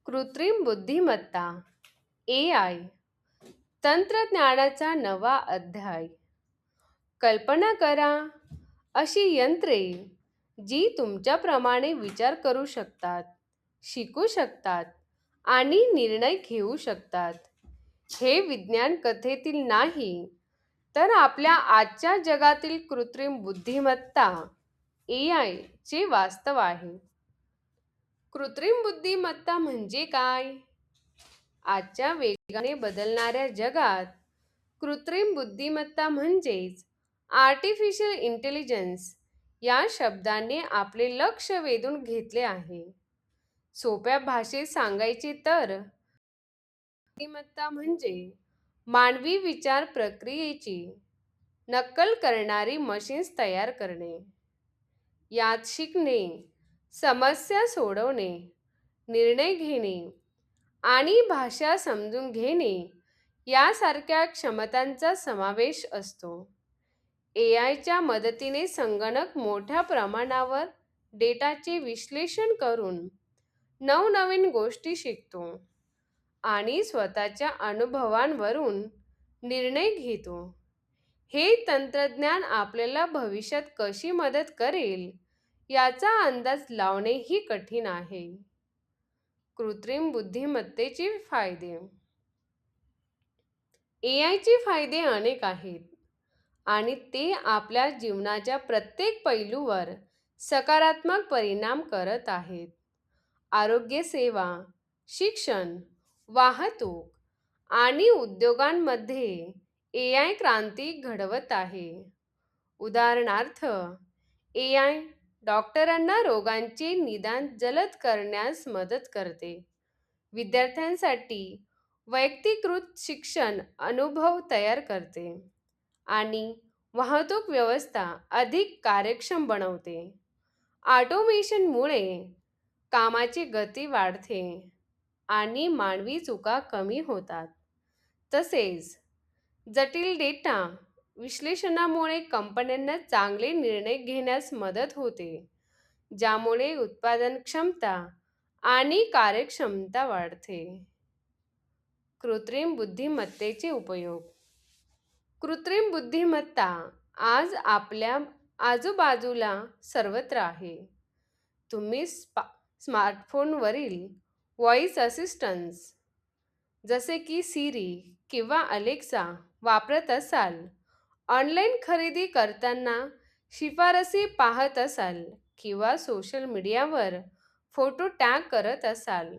कृत्रिम बुद्धिमत्ता AI तंत्रज्ञानाचा नवा अध्याय. कल्पना करा अशी यंत्रे जी तुमच्याप्रमाणे विचार करू शकतात, शिकू शकतात आणि निर्णय घेऊ शकतात. हे विज्ञान कथेतील नाही, तर आपल्या आजच्या जगातील कृत्रिम बुद्धिमत्ता AI चे वास्तव आहे. कृत्रिम बुद्धिमत्ता म्हणजे काय? आजच्या वेगाने बदलणाऱ्या जगात कृत्रिम बुद्धिमत्ता म्हणजेच आर्टिफिशियल इंटेलिजन्स या शब्दाने आपले लक्ष वेधून घेतले आहे. सोप्या भाषेत सांगायचे तर बुद्धिमत्ता म्हणजे मानवी विचार प्रक्रियेची नक्कल करणारी मशीन्स तयार करणे. यात शिकणे, समस्या सोडवणे, निर्णय घेणे आणि भाषा समजून घेणे यासारख्या क्षमतांचा समावेश असतो. AIच्या मदतीने संगणक मोठ्या प्रमाणावर डेटाचे विश्लेषण करून नवनवीन गोष्टी शिकतो आणि स्वतःच्या अनुभवांवरून निर्णय घेतो. हे तंत्रज्ञान आपल्याला भविष्यात कशी मदत करेल याचा अंदाज लावणेही कठीण आहे. कृत्रिम बुद्धिमत्तेचे फायदे. AIचे फायदे अनेक आहेत आणि ते आपल्या जीवनाच्या प्रत्येक पैलूवर सकारात्मक परिणाम करत आहेत. आरोग्य सेवा, शिक्षण, वाहतूक आणि उद्योगांमध्ये AI क्रांती घडवत आहे. उदाहरणार्थ, AI डॉक्टरांना रोगांचे निदान जलद करण्यास मदत करते. विद्यार्थ्यांसाठी वैयक्तिकृत शिक्षण अनुभव तयार करते आणि वाहतूक व्यवस्था अधिक कार्यक्षम बनवते. ऑटोमेशनमुळे कामाची गती वाढते आणि मानवी चुका कमी होतात. तसेच जटिल डेटा विश्लेषणामुळे कंपन्यांना चांगले निर्णय घेण्यास मदत होते, ज्यामुळे उत्पादन क्षमता आणि कार्यक्षमता वाढते. कृत्रिम बुद्धिमत्तेचे उपयोग. कृत्रिम बुद्धिमत्ता आज आपल्या आजूबाजूला सर्वत्र आहे. तुम्ही स्मार्टफोनवरील व्हॉइस असिस्टंट्स जसे की सिरी किंवा अलेक्सा वापरत असाल, ऑनलाईन खरेदी करताना शिफारसी पाहत असाल किंवा सोशल मीडियावर फोटो टॅग करत असाल,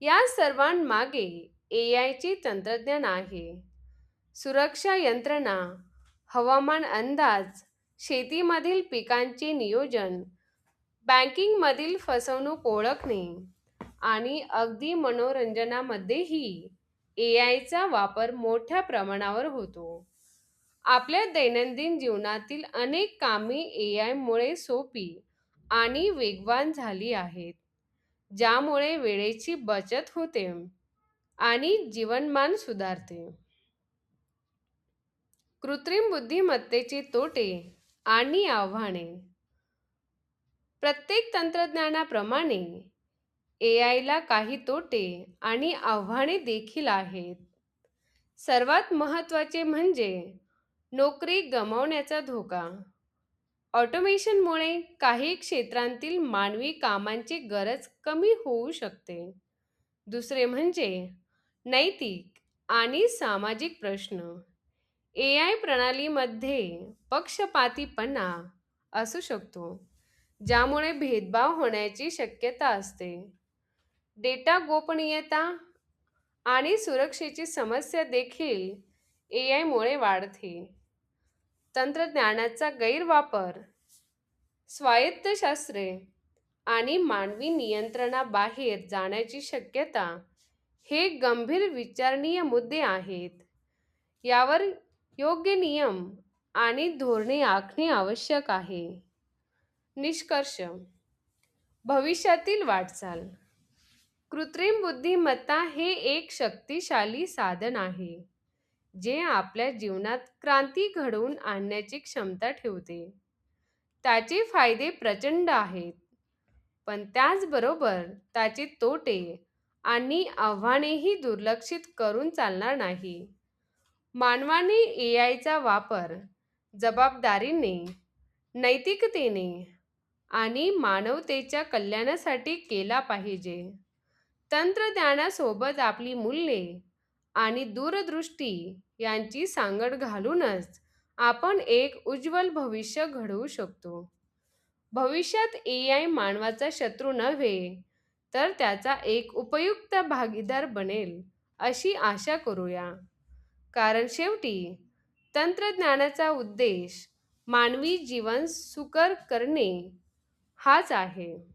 या सर्वांमागे AIचे तंत्रज्ञान आहे. सुरक्षा यंत्रणा, हवामान अंदाज, शेतीमधील पिकांचे नियोजन, बँकिंगमधील फसवणूक ओळखणे आणि अगदी मनोरंजनामध्येही AIचा वापर मोठ्या प्रमाणावर होतो. आपल्या दैनंदिन जीवनातील अनेक कामे AIमुळे सोपी आणि वेगवान झाली आहेत, ज्यामुळे वेळेची बचत होते आणि जीवनमान सुधारते. कृत्रिम बुद्धिमत्तेचे तोटे आणि आव्हाने. प्रत्येक तंत्रज्ञानाप्रमाणे AIला काही तोटे आणि आव्हाने देखील आहेत. सर्वात महत्त्वाचे म्हणजे नोकरी गमावण्याचा धोका. ऑटोमेशनमुळे काही क्षेत्रांतील मानवी कामांची गरज कमी होऊ शकते. दुसरे म्हणजे नैतिक आणि सामाजिक प्रश्न. AI प्रणालीमध्ये पक्षपातीपणा असू शकतो, ज्यामुळे भेदभाव होण्याची शक्यता असते. डेटा गोपनीयता आणि सुरक्षेची समस्या देखील AIमुळे वाढते. तंत्रज्ञानाचा गैरवापर, स्वायत्तशास्त्रे आणि मानवी नियंत्रणाबाहेर जाण्याची शक्यता हे गंभीर विचारणीय मुद्दे आहेत. यावर योग्य नियम आणि धोरणे आखणे आवश्यक आहे. निष्कर्ष. भविष्यातील वाटचाल. कृत्रिम बुद्धिमत्ता हे एक शक्तिशाली साधन आहे, जे आपल्या जीवनात क्रांती घडवून आणण्याची क्षमता ठेवते. त्याचे फायदे प्रचंड आहेत, पण त्याचबरोबर त्याचे तोटे आणि आव्हानेही दुर्लक्षित करून चालणार नाही. मानवाने एआयचा वापर जबाबदारीने, नैतिकतेने आणि मानवतेच्या कल्याणासाठी केला पाहिजे. तंत्रज्ञानासोबत आपली मूल्ये आणि दूरदृष्टी यांची सांगड घालूनच आपण एक उज्ज्वल भविष्य घडवू शकतो. भविष्यात एआय मानवाचा शत्रू नव्हे, तर त्याचा एक उपयुक्त भागीदार बनेल, अशी आशा करूया. कारण शेवटी तंत्रज्ञानाचा उद्देश मानवी जीवन सुकर करणे हाच आहे.